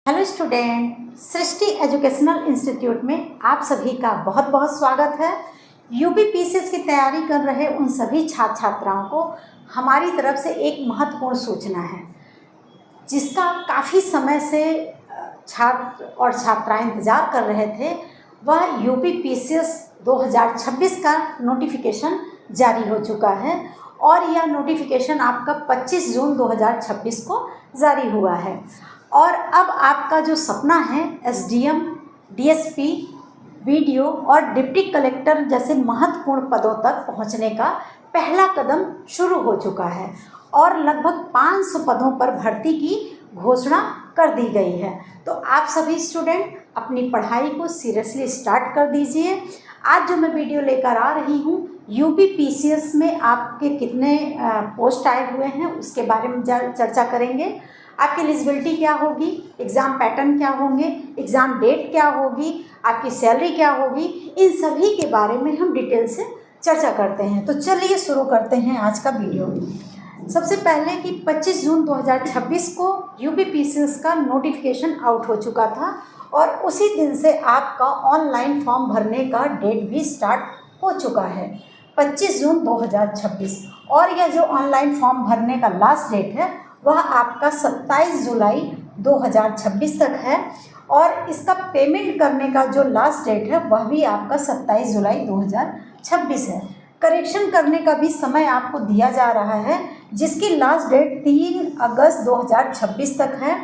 Hello student, सृष्टि educational institute में आप सभी का बहुत बहुत स्वागत है। यूपीपीसीएस की तैयारी कर रहे उन सभी छात्र छात्राओं को हमारी तरफ से एक महत्वपूर्ण सूचना है, जिसका काफ़ी समय से छात्र और छात्राएं इंतज़ार कर रहे थे। वह यूपीपीसीएस 2026 का नोटिफिकेशन जारी हो चुका है और यह नोटिफिकेशन आपका 25 जून 2026 को जारी हुआ है। और अब आपका जो सपना है एसडीएम, डीएसपी, बीडीओ और डिप्टी कलेक्टर जैसे महत्वपूर्ण पदों तक पहुंचने का पहला कदम शुरू हो चुका है और लगभग 500 पदों पर भर्ती की घोषणा कर दी गई है। तो आप सभी स्टूडेंट अपनी पढ़ाई को सीरियसली स्टार्ट कर दीजिए। आज जो मैं वीडियो लेकर आ रही हूँ, यूपीपीसीएस में आपके कितने पोस्ट आए हुए हैं उसके बारे में चर्चा करेंगे। आपकी एलिजिबिलिटी क्या होगी, एग्ज़ाम पैटर्न क्या होंगे, एग्ज़ाम डेट क्या होगी, आपकी सैलरी क्या होगी, इन सभी के बारे में हम डिटेल से चर्चा करते हैं। तो चलिए शुरू करते हैं आज का वीडियो। सबसे पहले कि 25 जून 2026 को यूपीपीसीएस का नोटिफिकेशन आउट हो चुका था और उसी दिन से आपका ऑनलाइन फॉर्म भरने का डेट भी स्टार्ट हो चुका है, 25 जून 2026। और यह जो ऑनलाइन फॉर्म भरने का लास्ट डेट है वह आपका 27 जुलाई 2026 तक है और इसका पेमेंट करने का जो लास्ट डेट है वह भी आपका 27 जुलाई 2026 है। करेक्शन करने का भी समय आपको दिया जा रहा है, जिसकी लास्ट डेट 3 अगस्त 2026 तक है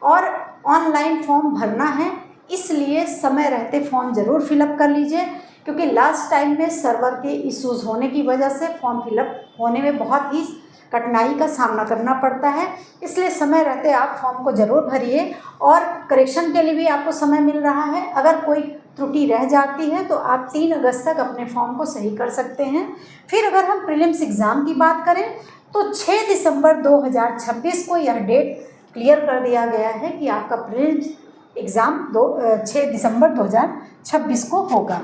और ऑनलाइन फॉर्म भरना है, इसलिए समय रहते फॉर्म ज़रूर फिलअप कर लीजिए, क्योंकि लास्ट टाइम में सर्वर के इश्यूज़ होने की वजह से फॉर्म फिलअप होने में बहुत ही कठिनाई का सामना करना पड़ता है। इसलिए समय रहते आप फॉर्म को ज़रूर भरिए और करेक्शन के लिए भी आपको समय मिल रहा है। अगर कोई त्रुटि रह जाती है तो आप 3 अगस्त तक अपने फॉर्म को सही कर सकते हैं। फिर अगर हम प्रीलिम्स एग्ज़ाम की बात करें तो 6 दिसंबर 2026 को यह डेट क्लियर कर दिया गया है कि आपका प्रीलिम्स एग्ज़ाम 6 दिसंबर 2026 को होगा।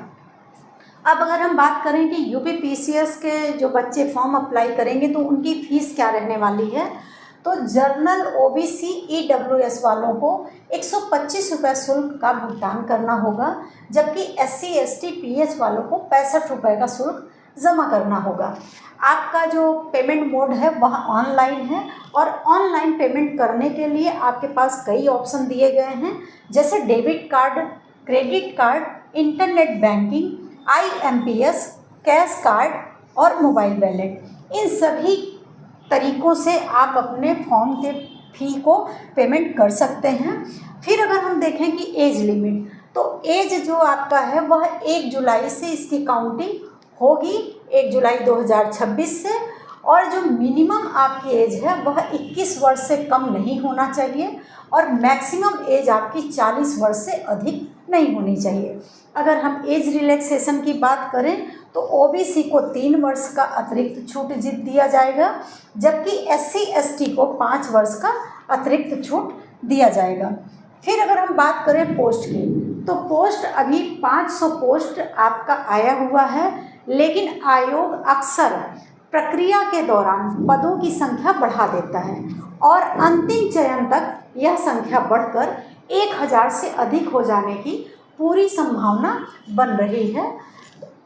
अब अगर हम बात करें कि यूपीपीसीएस के जो बच्चे फॉर्म अप्लाई करेंगे तो उनकी फ़ीस क्या रहने वाली है, तो जर्नल ओबीसी ईडब्ल्यूएस वालों को 125 रुपये शुल्क का भुगतान करना होगा, जबकि एससी एसटी पीएच वालों को 65 रुपये का शुल्क जमा करना होगा। आपका जो पेमेंट मोड है वह ऑनलाइन है और ऑनलाइन पेमेंट करने के लिए आपके पास कई ऑप्शन दिए गए हैं, जैसे debit card, credit card, internet banking, IMPS, cash card और मोबाइल वॉलेट। इन सभी तरीक़ों से आप अपने फॉर्म के फ़ी को पेमेंट कर सकते हैं। फिर अगर हम देखें कि एज लिमिट, तो एज जो आपका है वह 1 जुलाई से इसकी काउंटिंग होगी, 1 जुलाई 2026 से। और जो मिनिमम आपकी एज है वह 21 वर्ष से कम नहीं होना चाहिए और मैक्सिमम एज आपकी 40 वर्ष से अधिक नहीं होनी चाहिए। अगर हम एज रिलैक्सेशन की बात करें तो ओबीसी को 3 वर्ष का अतिरिक्त छूट दिया जाएगा, जबकि एससी एसटी को 5 वर्ष का अतिरिक्त छूट दिया जाएगा। फिर अगर हम बात करें पोस्ट की, तो पोस्ट अभी 500 पोस्ट आपका आया हुआ है, लेकिन आयोग अक्सर प्रक्रिया के दौरान पदों की संख्या बढ़ा देता है और अंतिम चयन तक यह संख्या बढ़कर 1000 से अधिक हो जाने की पूरी संभावना बन रही है।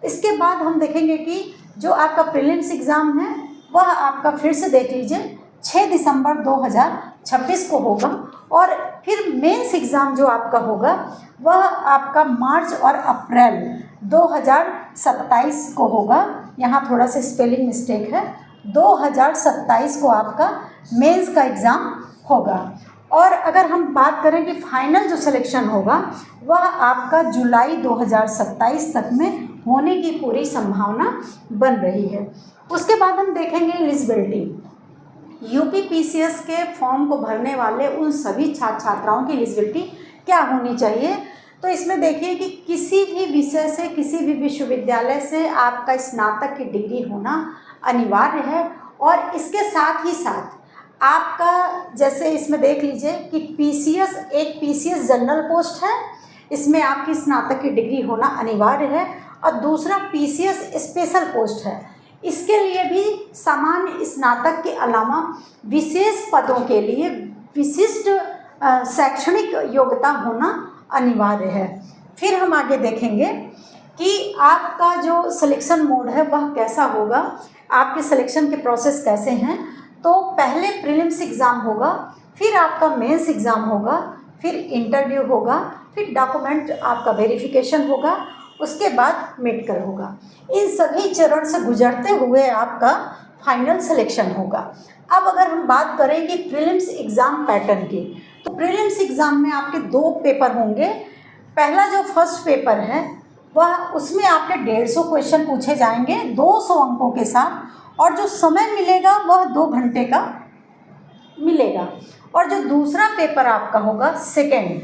इसके बाद हम देखेंगे कि जो आपका प्रीलिम्स एग्ज़ाम है वह आपका फिर से देख लीजिए 6 दिसंबर 2026 को होगा और फिर मेंस एग्ज़ाम जो आपका होगा वह आपका मार्च और अप्रैल 2027 को होगा। यहाँ थोड़ा सा स्पेलिंग मिस्टेक है, 2027 को आपका मेंस का एग्ज़ाम होगा। और अगर हम बात करें कि फाइनल जो सिलेक्शन होगा वह आपका जुलाई 2027 तक में होने की पूरी संभावना बन रही है। उसके बाद हम देखेंगे एलिजिबिलिटी। यूपीपीसीएस के फॉर्म को भरने वाले उन सभी छात्र छात्राओं की एलिजिबिलिटी क्या होनी चाहिए, तो इसमें देखिए कि किसी भी विषय से, किसी भी विश्वविद्यालय से आपका स्नातक की डिग्री होना अनिवार्य है। और इसके साथ ही साथ आपका, जैसे इसमें देख लीजिए कि पीसीएस, एक पीसीएस जनरल पोस्ट है, इसमें आपकी स्नातक की डिग्री होना अनिवार्य है और दूसरा पीसीएस स्पेशल पोस्ट है, इसके लिए भी सामान्य स्नातक के अलावा विशेष पदों के लिए विशिष्ट शैक्षणिक योग्यता होना अनिवार्य है। फिर हम आगे देखेंगे कि आपका जो सिलेक्शन मोड है वह कैसा होगा, आपके सिलेक्शन के प्रोसेस कैसे हैं। तो पहले प्रीलिम्स एग्ज़ाम होगा, फिर आपका मेंस एग्ज़ाम होगा, फिर इंटरव्यू होगा, फिर डॉक्यूमेंट आपका वेरिफिकेशन होगा, उसके बाद मेडिकल होगा। इन सभी चरण से गुजरते हुए आपका फाइनल सिलेक्शन होगा। अब अगर हम बात करें कि प्रीलिम्स एग्ज़ाम पैटर्न की, तो प्रीलिम्स एग्ज़ाम में आपके 2 पेपर होंगे। पहला जो फर्स्ट पेपर है वह उसमें आपके 150 क्वेश्चन पूछे जाएंगे 200 अंकों के साथ, और जो समय मिलेगा वह 2 घंटे का मिलेगा। और जो दूसरा पेपर आपका होगा सेकेंड,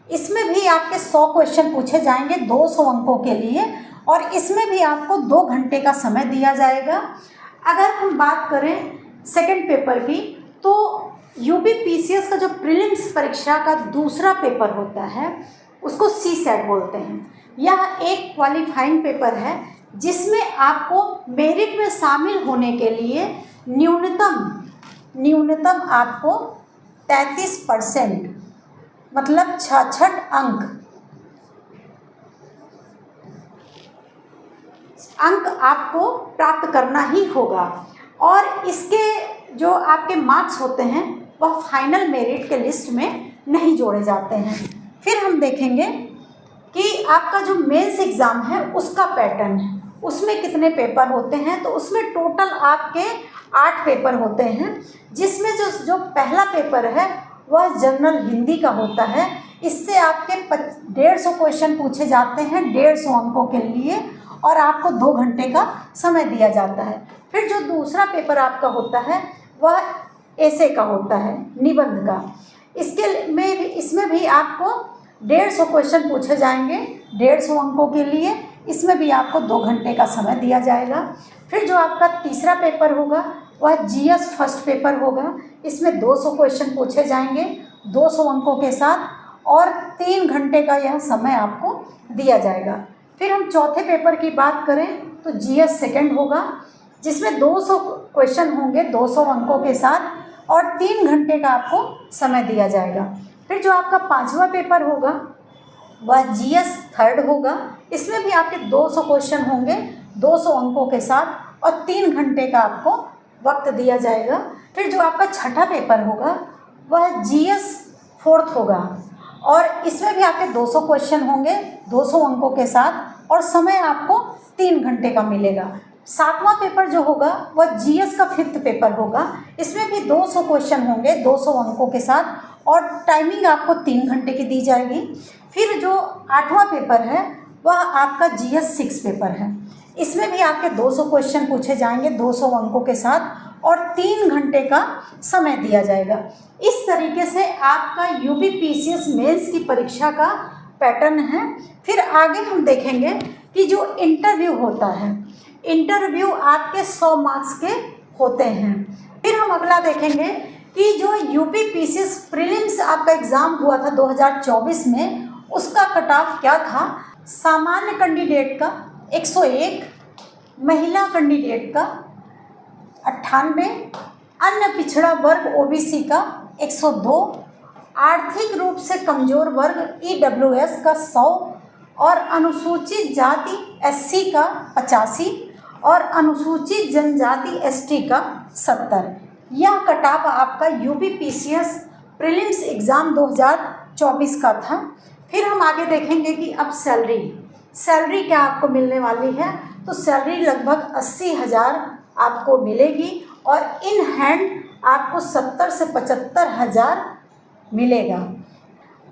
इसमें भी आपके 100 क्वेश्चन पूछे जाएंगे 200 अंकों के लिए, और इसमें भी आपको 2 घंटे का समय दिया जाएगा। अगर हम बात करें सेकेंड पेपर की, तो यूपीपीसीएस का जो प्रीलिम्स परीक्षा का दूसरा पेपर होता है उसको सीसेट बोलते हैं। यह एक क्वालिफाइंग पेपर है जिसमें आपको मेरिट में शामिल होने के लिए न्यूनतम आपको 33% मतलब 66 अंक आपको प्राप्त करना ही होगा। और इसके जो आपके मार्क्स होते हैं वह फाइनल मेरिट के लिस्ट में नहीं जोड़े जाते हैं। फिर हम देखेंगे कि आपका जो मेंस एग्ज़ाम है उसका पैटर्न है, उसमें कितने पेपर होते हैं। तो उसमें टोटल आपके 8 पेपर होते हैं, जिसमें जो पहला पेपर है वह जनरल हिंदी का होता है। इससे आपके 150 क्वेश्चन पूछे जाते हैं 150 अंकों के लिए, और आपको 2 घंटे का समय दिया जाता है। फिर जो दूसरा पेपर आपका होता है वह ऐसे का होता है, निबंध का। इसमें भी आपको 150 क्वेश्चन पूछे जाएंगे 150 अंकों के लिए, इसमें भी आपको 2 घंटे का समय दिया जाएगा। फिर जो आपका तीसरा पेपर होगा वह जीएस फर्स्ट पेपर होगा। इसमें 200 क्वेश्चन पूछे जाएंगे 200 अंकों के साथ, और 3 घंटे का यह समय आपको दिया जाएगा। फिर हम चौथे पेपर की बात करें तो जीएस सेकंड होगा, जिसमें 200 क्वेश्चन होंगे 200 अंकों के साथ, और 3 घंटे का आपको समय दिया जाएगा। फिर जो आपका 5वां पेपर होगा वह जीएस थर्ड होगा। इसमें भी आपके 200 क्वेश्चन होंगे 200 अंकों के साथ, और 3 घंटे का आपको वक्त दिया जाएगा। फिर जो आपका छठा पेपर होगा वह जीएस फोर्थ होगा, और इसमें भी आपके 200 क्वेश्चन होंगे 200 अंकों के साथ, और समय आपको 3 घंटे का मिलेगा। 7वां पेपर जो होगा वह जीएस का 5th पेपर होगा। इसमें भी 200 क्वेश्चन होंगे 200 अंकों के साथ, और टाइमिंग आपको 3 घंटे की दी जाएगी। फिर जो 8वां पेपर है वह आपका जीएस 6 पेपर है। इसमें भी आपके 200 क्वेश्चन पूछे जाएंगे 200 अंकों के साथ, और 3 घंटे का समय दिया जाएगा। इस तरीके से आपका यूपीपीसीएस मेंस की परीक्षा का पैटर्न है। फिर आगे हम देखेंगे कि जो इंटरव्यू होता है, इंटरव्यू आपके 100 मार्क्स के होते हैं। फिर हम अगला देखेंगे कि जो यूपीपीसीएस प्रीलिम्स आपका एग्ज़ाम हुआ था 2024 में, उसका कट ऑफ क्या था। सामान्य कैंडिडेट का 101, महिला कैंडिडेट का 98, अन्य पिछड़ा वर्ग ओबीसी का 102, आर्थिक रूप से कमज़ोर वर्ग ईडब्ल्यूएस का 100, और अनुसूचित जाति एससी का 85, और अनुसूचित जनजाति एसटी का 70। यह कट ऑफ आपका यूपीपीसीएस प्रीलिम्स एग्ज़ाम 2024 का था। फिर हम आगे देखेंगे कि अब सैलरी क्या आपको मिलने वाली है। तो सैलरी लगभग 80,000 आपको मिलेगी, और इन हैंड आपको 70 से 75,000 मिलेगा।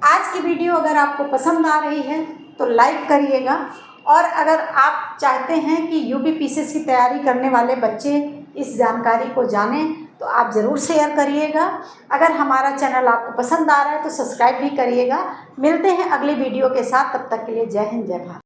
आज की वीडियो अगर आपको पसंद आ रही है तो लाइक करिएगा, और अगर आप चाहते हैं कि यूपीपीसीएस की तैयारी करने वाले बच्चे इस जानकारी को जानें तो आप ज़रूर शेयर करिएगा। अगर हमारा चैनल आपको पसंद आ रहा है तो सब्सक्राइब भी करिएगा। मिलते हैं अगली वीडियो के साथ, तब तक के लिए जय हिंद जय भारत।